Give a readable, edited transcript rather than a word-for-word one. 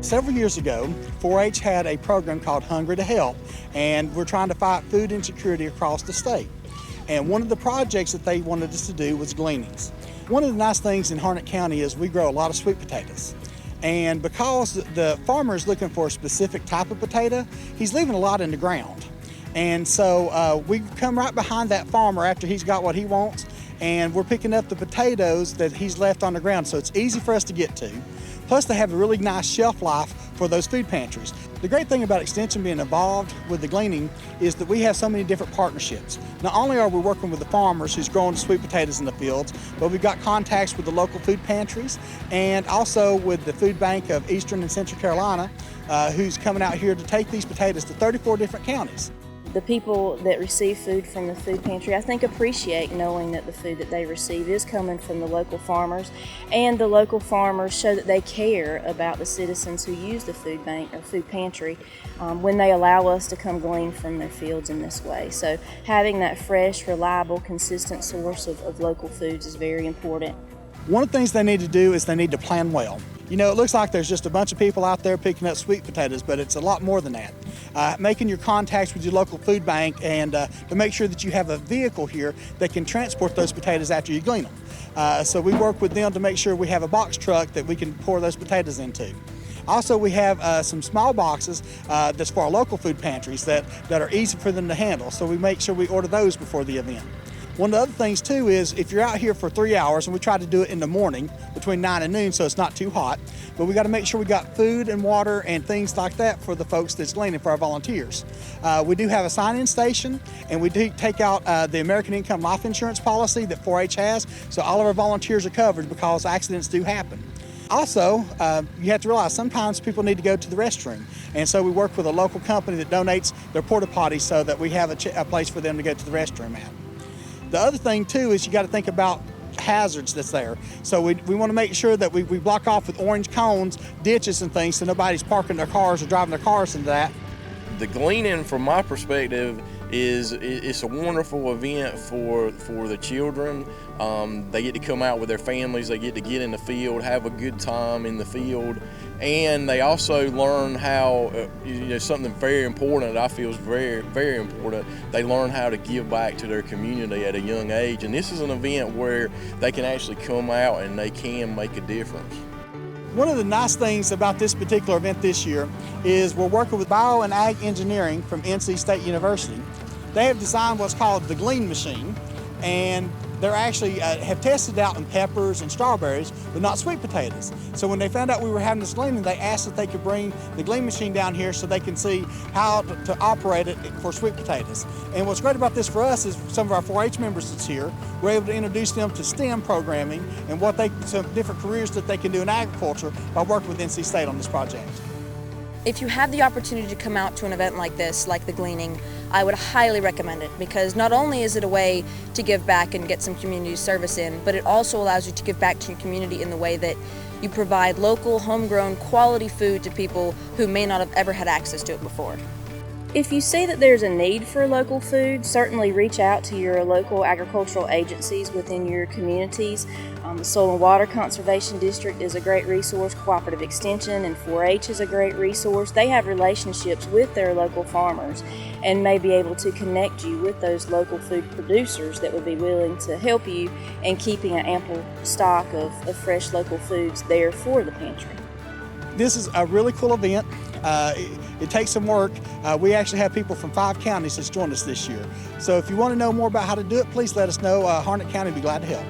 Several years ago, 4-H had a program called Hungry to Help, and we're trying to fight food insecurity across the state. And one of the projects that they wanted us to do was gleanings. One of the nice things in Harnett County is we grow a lot of sweet potatoes. And because the farmer is looking for a specific type of potato, he's leaving a lot in the ground. And so we come right behind that farmer after he's got what he wants, and we're picking up the potatoes that he's left on the ground, so it's easy for us to get to. Plus, they have a really nice shelf life for those food pantries. The great thing about Extension being involved with the gleaning is that we have so many different partnerships. Not only are we working with the farmers who's growing sweet potatoes in the fields, but we've got contacts with the local food pantries and also with the Food Bank of Eastern and Central Carolina, who's coming out here to take these potatoes to 34 different counties. The people that receive food from the food pantry, I think, appreciate knowing that the food that they receive is coming from the local farmers, and the local farmers show that they care about the citizens who use the food bank or food pantry when they allow us to come glean from their fields in this way. So having that fresh, reliable, consistent source of local foods is very important. One of the things they need to do is they need to plan well. You know, it looks like there's just a bunch of people out there picking up sweet potatoes, but it's a lot more than that. Making your contacts with your local food bank and to make sure that you have a vehicle here that can transport those potatoes after you glean them. So we work with them to make sure we have a box truck that we can pour those potatoes into. Also, we have some small boxes that's for our local food pantries that are easy for them to handle, so we make sure we order those before the event. One of the other things too is if you're out here for 3 hours, and we try to do it in the morning between 9 and noon so it's not too hot, but we got to make sure we got food and water and things like that for the folks that's gleaning, for our volunteers. We do have a sign-in station, and we do take out the American Income Life Insurance policy that 4-H has, so all of our volunteers are covered because accidents do happen. Also, you have to realize sometimes people need to go to the restroom, and so we work with a local company that donates their porta potties so that we have a place for them to go to the restroom at. The other thing too is you got to think about hazards that's there. So we want to make sure that we block off with orange cones, ditches and things so nobody's parking their cars or driving their cars into that. The gleaning, from my perspective, it's a wonderful event for the children. They get to come out with their families, they get to get in the field, have a good time in the field, and they also learn how, something very important that I feel is very, very important, they learn how to give back to their community at a young age. And this is an event where they can actually come out and they can make a difference. One of the nice things about this particular event this year is we're working with Bio and Ag Engineering from NC State University. They have designed what's called the Glean Machine, and they're actually have tested out in peppers and strawberries, but not sweet potatoes. So when they found out we were having this gleaning, they asked if they could bring the Glean Machine down here so they can see how to operate it for sweet potatoes. And what's great about this for us is some of our 4-H members that's here, we're able to introduce them to STEM programming and some different careers that they can do in agriculture by working with NC State on this project. If you have the opportunity to come out to an event like this, like the Gleaning, I would highly recommend it, because not only is it a way to give back and get some community service in, but it also allows you to give back to your community in the way that you provide local, homegrown, quality food to people who may not have ever had access to it before. If you see that there's a need for local food, certainly reach out to your local agricultural agencies within your communities. The Soil and Water Conservation District is a great resource, Cooperative Extension and 4-H is a great resource. They have relationships with their local farmers and may be able to connect you with those local food producers that would be willing to help you in keeping an ample stock of fresh local foods there for the pantry. This is a really cool event. It takes some work. We actually have people from 5 counties that's joined us this year. So if you want to know more about how to do it, please let us know. Harnett County would be glad to help.